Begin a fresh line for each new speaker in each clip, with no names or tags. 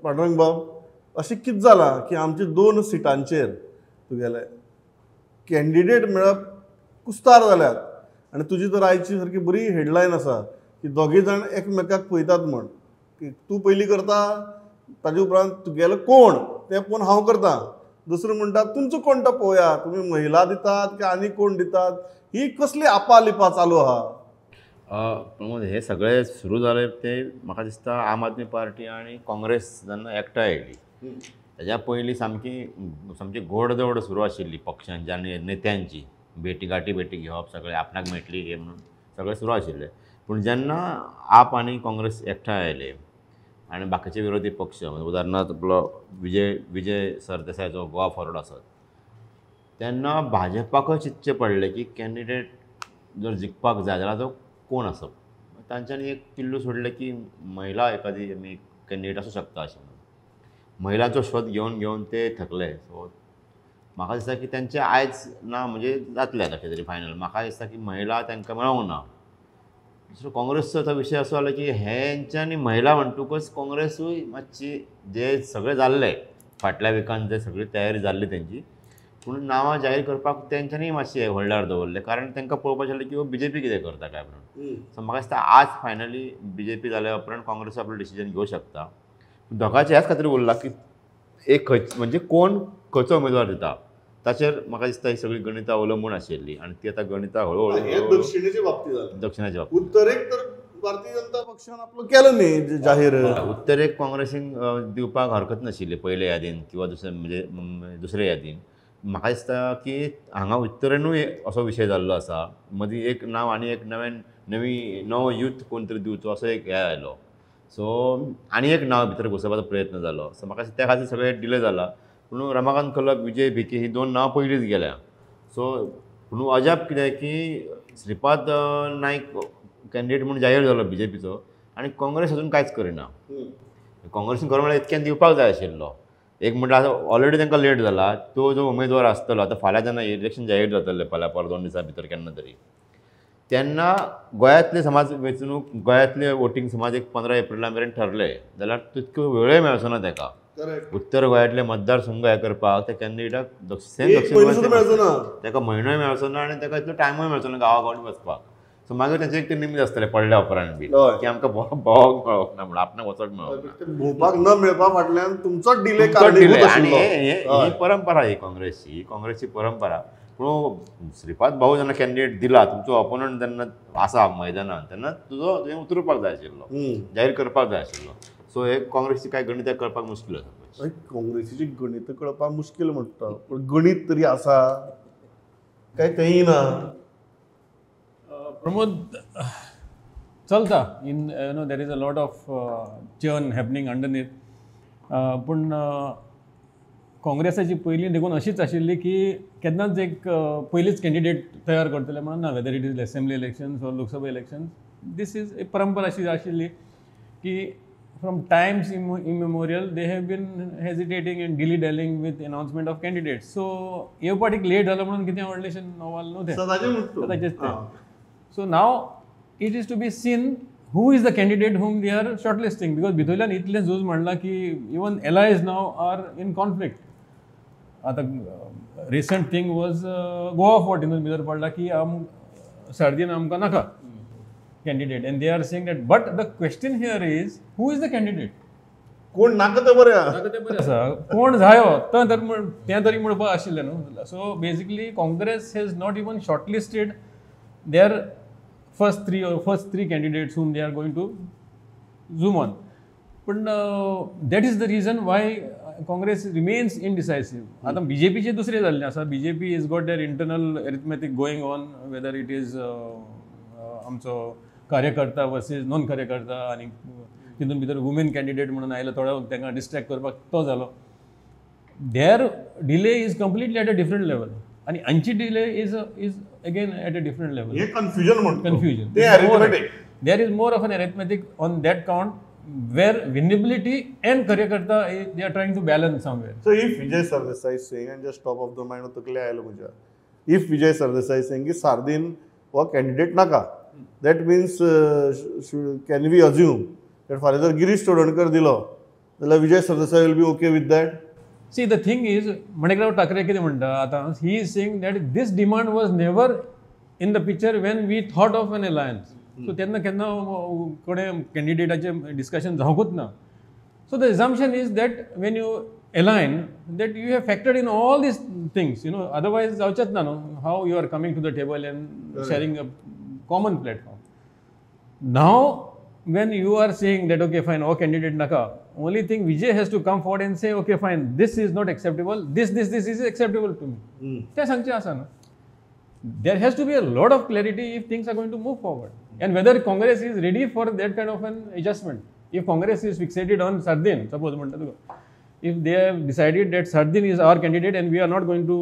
पांडुरंग बाब अशें कितें जालां की आमच्या 2 सिटांचेर तुगेले कॅन्डिडेट मेळप कुस्तार जाल्यात आनी तुजी तर आयची सारकी बरी हेडलायन आसा की दोगूय जाण एकमेकाक पळयतात म्हण की तूं पयलीं करता ताजे उपरांत तुगेलो कोण तें पळोवन हांव करतां दुसरो म्हणटा तुमचो कोण तो पळोवया तुमी महिला दितात की आनी कोण दितात ही कसली आपालिपा चालू आहा
प्रमोद हे सगळे सुरू झाले ते म्हाका दिसता आम आदमी पार्टी आणि काँग्रेस जेन्ना एकठांय येयली तेज्या पयलीं सामकी घोडदौड सुरू आशिल्ली पक्षांची आनी नेत्यांची भेटी घेवप सगळे आपणाक मेळटली हे म्हणून सगळे सुरू आशिल्ले पूण जेन्ना आप आनी काँग्रेस एकठांय आयले आनी बाकीचे विरोधी पक्ष उदाहरणार्थ आपलो विजय सरदेसाय जो गोवा फॉरवर्ड आसत तेन्ना भाजपाकच चिंतचें पडलें की कॅन्डिडेट जर जिखपाक जाय जाल्यार तो कोण आसप तांच्यांनी एक किल्लू सोडलें की महिला एखादी आमी कॅन्डिडेट आसूं शकता अशें म्हणून महिलांचो शोध घेवन ते थकले सो म्हाका दिसता की तेंचे आयज ना म्हणजे जातलें कशें तरी फायनल म्हाका दिसता की महिला तांकां मेळोंक ना दुसरो काँग्रेसचो तो विशय असो जालो की हेंच्यांनी महिला म्हणटकच काँग्रेसूय मातशी जे सगळें जाल्लें फाटल्या विकान जे सगळी तयारी जाल्ली तेंची पूण नांवां जाहीर करपाक तेंच्यांनी मातशें व्हडल्यार दवरलें कारण तांकां पळोवपाक आशिल्लें की बीजेपी कितें करता काय म्हणून सो म्हाका दिसता आज फायनली बीजेपी जाल्या उपरांत काँग्रेस आपलो डिसिजन घेवं शकता दोगांचे ह्याच खातीर उरला की एक म्हणजे कोण खंयचो उमेदवार दिता ताचेर म्हाका दिसता ही सगळी गणितां अवलंबून आशिल्ली आनी ती आतां गणितां हळू
दक्षिणेच्या बाबतींत
दक्षिणाच्या बाबतींत
उत्तरेक तर भारतीय जनता पक्षान आपलो केलो न्ही जाहीर
उत्तरेक काँग्रेसीन दिवपाक हरकत नाशिल्ली पयले यादीन किंवा दुसरे यादीन म्हाका दिसता की हांगा उत्तरेनूय असो विशय जाल्लो आसा मदीं एक नांव आनी एक नवो यूथ कोण तरी दिवचो असो एक हे आयलो सो आनी एक नांव भितर घुसपाचो प्रयत्न जालो सो म्हाका त्या खातीर सगळें डिले जाला पूण रमाकांत कलप विजय भिके ही 2 नांव पयलींच गेल्या सो पूण अजाप कितें की श्रीपाद नायक कॅन्डिडेट म्हणून जाहीर जालो बीजेपीचो आनी काँग्रेस अजून कांयच करिना काँग्रेसीन खरो म्हळ्यार इतक्यान दिवपाक जाय आशिल्लो एक म्हणटा आतां ऑलरेडी तांकां लेट जाला तो जो उमेदवार आसतलो आतां फाल्यां जेन्ना इलेक्शन जाहीर जातलें फाल्यां पर 2 दिसां भितर केन्ना तरी तेन्ना गोंयांतले समाज वेंचणूक गोंयांतले वोटींग समाज एक 15 एप्रिला मेरेन ठरले जाल्यार तितको वेळय मेळचो ना ताका उत्तर गोंयांतले मतदारसंघ हे करपाक त्या कॅन्डिडेटाक ताका म्हयनोय मेळचो ना आनी ताका इतलो टायमूय मेळचो ना गांवागावनी वचपाक सो मागीर तेंचें एक निमित आसतलें पडल्या उपरांत बी की आमकां भोंवोंक मेळोंक ना म्हणून आपणाक वचोंक मेळोंक ना
भोंवपाक न मेळपा फाटल्यान तुमचोच डिले
आनी ही परंपरा ही काँग्रेसची परंपरा पूण श्रीपाद भाऊ जेन्ना कॅन्डिडेट दिला तुमचो ऑपोनंट जेन्ना आसा मैदानांत तेन्ना तुवें उतरपाक जाय आशिल्लो जाहीर करपाक जाय आशिल्लो सो हे काँग्रेसची कांय गणितां कळपाक मुश्कील आसा
काँग्रेसीची गणितां कळपाक मुश्कील म्हणटा पूण गणीत तरी आसा काय तेंय ना
प्रमोद चलता in there is a lot of churn happening underneath पूण काँग्रेसाची पयलीं देखून अशीच आशिल्ली की केन्नाच एक पयलींच कॅन्डिडेट तयार करतले म्हणून ना whether it is assembly elections or Lok Sabha elections this is एक परंपरा अशी आशिल्ली की from times immemorial they have been hesitating and dilly dallying with announcement of candidates so येवपाक एक लेट जालो म्हणून कितें व्हडलेशें नोवाल न्हू तें so now it is to be seen who is the candidate whom they are shortlisting because भितरल्यान इतलें झूज म्हणलां की even allies now are in conflict आतां recent thing was Goa for हितून भितर पडला की सर्दीन आमकां नाका candidate and they are saying that but the question here is who is the candidate
कोण नाका ते बरें
आसा कोण जायो तें तरी म्हणपाक आशिल्लें न्हू so basically Congress has not even shortlisted there first three candidates whom they are going to zoom on. But that is the reason why Congress remains indecisive. Now BJP चे दुसरे जाल्ले आसा BJP has got their internal arithmetic going on whether it is आमचो कार्यकर्ता versus non कार्यकर्ता आनी तितून भितर वुमेन कॅन्डिडेट म्हणून आयलो थोडो तांकां डिस्ट्रॅक्ट करपाक तो जालो there delay is completely at a different level आणि हांची delay is again at a different level
हे confusion
there is more of an arithmetic on that count where winnability and कार्यकर्ता they are trying to balance somewhere.
So if Vijay Sardesai is saying and just top of the mind तकले आयलो म्हज्या if Vijay Sardesai is saying की sardine हो candidate नाका that means can we assume that फाल्यां जर गिरीश चोडणकर दिलो जाल्यार Vijay Sardesai will be okay with that.
See the thing is Manikrao Thackeray कितें म्हणटा आतां he is saying that this demand was never in the picture when we thought of an alliance. So तेन्ना केन्ना कोणें कॅन्डिडेटाचें डिस्कशन जावंकूच ना. So the assumption is that when you align, that you have factored in all these things, otherwise जावचेच ना न्हू, how you are coming to the table and sharing a common platform. Now when you are saying that okay fine, oh candidate naka, only thing Vijay has to come forward and say okay fine, this is not acceptable, this is acceptable to me. ते सांगचे आसा ना. There has to be a lot of clarity if things are going to move forward, and whether Congress is ready for that kind of an adjustment. If Congress is fixated on Sardin, suppose if they have decided that Sardin is our candidate and we are not going to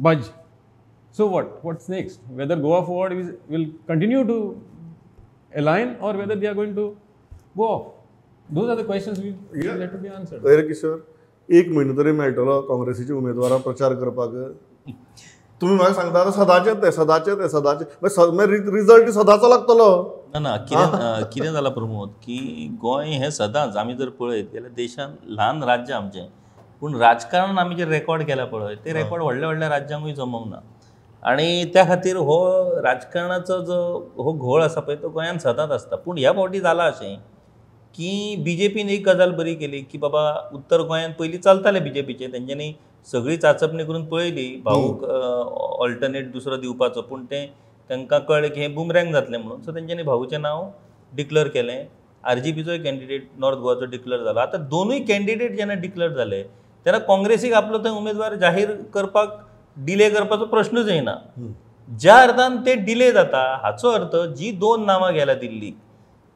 budge, so what? What's next? Whether Goa Forward will continue to align or whether they are going to go off? Those are the questions we have to be answered.
वैर किशोर, 1 म्हयनो तरी मेळटलो काँग्रेसीच्या उमेदवाराक प्रचार करपाक. तुम्ही म्हाका सांगता आतां सदाचें रिजल्ट सदांचो लागतलो.
ना कितें जालां प्रमोद की गोंय हें सदांच आमी जर पळयत जाल्यार देशान ल्हान राज्य आमचें, पूण राजकारण आमी जें रेकॉर्ड केलां पळय तें रेकॉर्ड व्हडल्या व्हडल्या राज्यांकूय जमोंक ना. आनी त्या खातीर हो राजकारणाचो जो हो घोळ आसा पळय तो गोंयांत सदांच आसता. पूण ह्या फावटी जालां अशें की बीजेपीन एक गजाल बरी केली की बाबा उत्तर गोंयांत पयलीं चलतालें बीजेपीचें, तेंच्यांनी सगळी चांचपणी करून पळयली भाऊक ऑल्टरनेट दुसरो दिवपाचो, पूण तें तांकां कळ्ळें की हें बुमरँग जातलें म्हणून. सो तेंच्यांनी भाऊचें नांव डिक्लेअर केलें. आरजीपीचोय कॅन्डिडेट नॉर्थ गोवाचो डिक्लेअर जालो. आतां दोनूय कॅन्डिडेट जेन्ना डिक्लेअर जाले तेन्ना काँग्रेसीक आपलो थंय उमेदवार जाहीर करपाक डिले करपाचो प्रश्नूच येना. ज्या अर्थान ते डिले जाता हाचो अर्थ जी 2 नांवां गेल्या दिल्लीक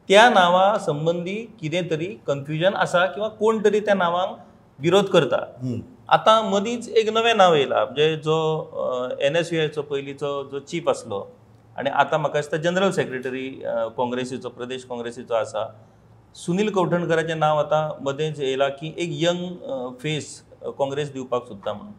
त्या नांवा संबंदी कितें तरी कन्फ्युजन आसा किंवा कोण तरी त्या नांवांक विरोध करता. आतां मदींच एक नवें नांव येयलां म्हणजे जो NSUIचो पयलींचो जो चीफ आसलो आनी आतां म्हाका दिसता जनरल सेक्रेटरी काँग्रेसीचो प्रदेश काँग्रेसीचो आसा, सुनील कौठणकराचें नांव आतां मदेंच येयलां की एक यंग फेस काँग्रेस दिवपाक सोदता म्हणून.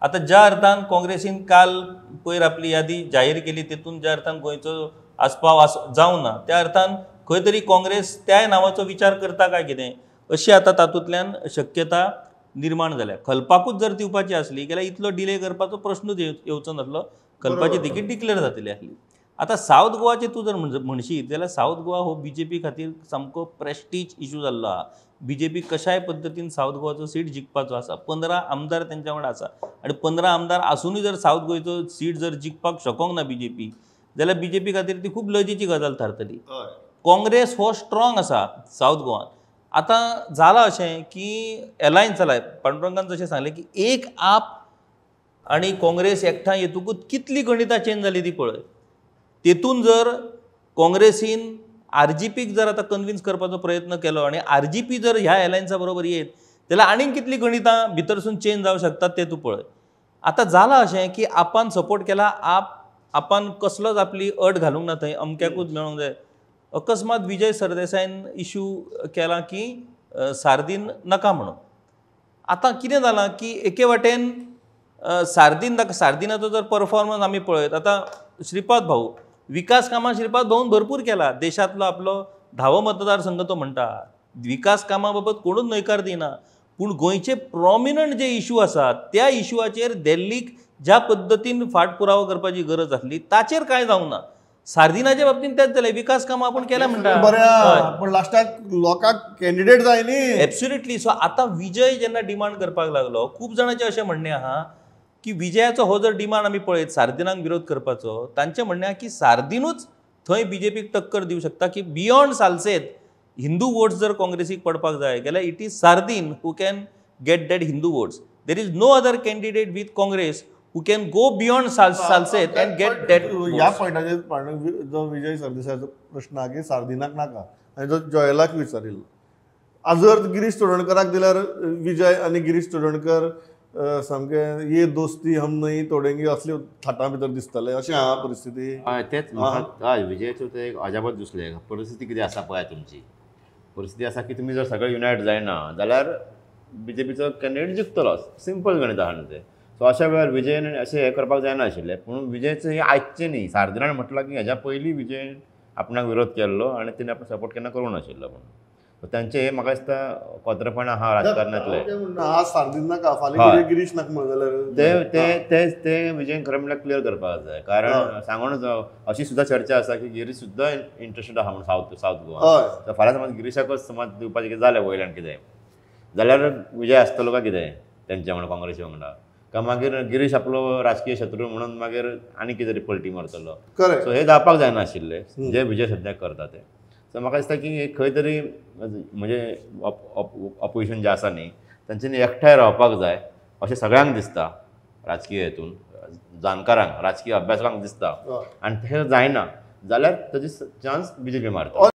आतां ज्या अर्थान काँग्रेसीन काल पयर आपली यादी जाहीर केली तेतून ज्या अर्थान गोंयचो आस्पाव जावं ना त्या अर्थान खंय तरी काँग्रेस त्या नांवाचो विचार करता काय कितें अशी आतां तातूंतल्यान शक्यता निर्माण जाल्या. खलपाकूच जर दिवपाची आसली जाल्यार इतलो डिले करपाचो प्रश्नूच येवचो नासलो, खलपाची तिकीट डिक्लेअर जातली आसली. आतां सावथ गोवाचें तूं जर म्हणशीत जाल्यार सावथ गोवा हो बीजेपी खातीर सामको प्रेस्टीज इशू जाल्लो आहा. बीजेपी कशाय पद्दतीन सावथ गोवाचो सीट जिखपाचो आसा. 15 आमदार तेंच्या वांगडा आसा आनी 15 आमदार आसुनूय जर सावथ गोंयचो सीट जर जिखपाक शकोंक ना बीजेपी जाल्यार बीजेपी खातीर ती खूब लजेची गजाल थारतली. काँग्रेस हो स्ट्रॉंग आसा सावथ गोवान. आतां जालां अशें की अलायन्स जालां, पांडुरंगान जशें सांगलें की एक आप आनी काँग्रेस एकठांय येतूंकूच कितली गणितां चेंज जाली ती पळय. तेतून जर काँग्रेसीन आरजीपीक जर आतां कन्विन्स करपाचो प्रयत्न केलो आनी आरजीपी जर ह्या अलायन्सा बरोबर येत जाल्यार आनीक कितली गणितां भितरसून चेंज जावं शकतात तें तूं पळय. आतां जालां अशें की आपान सपोर्ट केला, आपान कसलोच आपली अट घालूंक ना थंय अमक्याकूच मेळोंक जाय. अकस्मात विजय सरदेसायन इशू केला की सार्दीन नाका म्हणून. आतां कितें जालां की एके वाटेन सार्दिनाचो जर परफॉर्मन्स आमी पळयत आतां श्रीपाद भाऊ विकास कामां श्रीपाद भाऊन भरपूर केला. देशांतलो आपलो 10वो मतदारसंघ तो म्हणटा. विकास कामां बाबत कोणूच न्हयकार दिना, पूण गोंयचे प्रॉमिनंट जे इशू आसात त्या इशूआचेर दिल्लीक ज्या पद्दतीन फाटपुरावो करपाची गरज आसली ताचेर कांय जावंक ना. सार्दिनाच्या बाबतींत तेच जालें, विकास कामां आपण केल्या म्हणटा
पण लास्टाक लोकांक कॅन्डिडेट जाय न्ही.
एब्सोल्युटली. सो आतां विजय जेन्ना डिमांड करपाक लागलो, खूब जाणांचें अशें म्हणणें आहा की विजयाचो हो जर डिमांड आमी पळयत सार्दिनाक विरोध करपाचो, तांचें म्हणणें आहा की सार्दिनूच थंय बीजेपीक टक्कर दिवंक शकता की बियॉन्ड सालसेत हिंदू वोट्स जर काँग्रेसीक पडपाक जाय जाल्यार it is Sardinha who can get that Hindu votes. There is no other candidate with Congress who can go beyond Salset and get that.
ह्या पॉयंटाचेर जो विजय सरदेसायचो प्रश्न आहा की सार्दिनाक नाका आनी जो जॉयलाक विचारिल्लो, आज जर गिरीश चोडणकराक दिल्यार विजय आनी गिरीश चोडणकर सामकें ये दोस्ती हम नहीं तोडेंगे असल्यो थाटां भितर दिसताले अशें आहा परिस्थिती.
तेच हय विजयाचो ते एक अजापच दिसलें. परिस्थिती कितें आसा पळय तुमची, परिस्थिती आसा की तुमी जर सगळे युनायट जायना जाल्यार बीजेपीचो कॅन्डिडेट जिखतलो. सिंपल गणित आहा न्हू तें. सो अशा वेळार विजयन अशें हें करपाक जायना आशिल्लें. पूण विजयचें हें आयचचें न्ही. सार्दिनान म्हटलां की हेज्या पयलीं विजयन आपणाक विरोध केल्लो आनी तिणें आपलो सपोर्ट केन्ना करूं नाशिल्लो म्हणून. तांचे म्हाका दिसता कोत्रपणां आहा राजकारणांतले.
आज सारदीन नाका फाल्यां कितें गिरीश नाका म्हणून जाल्यार
ते विजयन खरें म्हणल्यार क्लियर करपाक जाय. कारण सांगून अशी सुद्दां चर्चा आसा की गिरीश सुद्दां इंटरेस्टेड आहा म्हणून सावथ गोवा. तर फाल्यां समज गिरीशाकच समज दिवपाचें कितें जालें वयल्यान कितें जाल्यार विजय आसतलो काय कितें तेंच्या वांगडा काँग्रेसी वांगडा, काय मागीर गिरीश आपलो राजकीय शत्रू म्हणून मागीर आनी कितें तरी पलटी मारतलो. सो हे जावपाक जायना आशिल्लें जे विजय सद्याक करता ते. सो म्हाका दिसता की खंय तरी म्हणजे ऑपोजिशन जे आसा न्ही तांच्यांनी एकठांय रावपाक जाय अशें सगळ्यांक दिसता. राजकीय हेतून जाणकारांक राजकीय अभ्यासकांक दिसता. आनी तें जायना जाल्यार ताजी चान्स BJP मारता.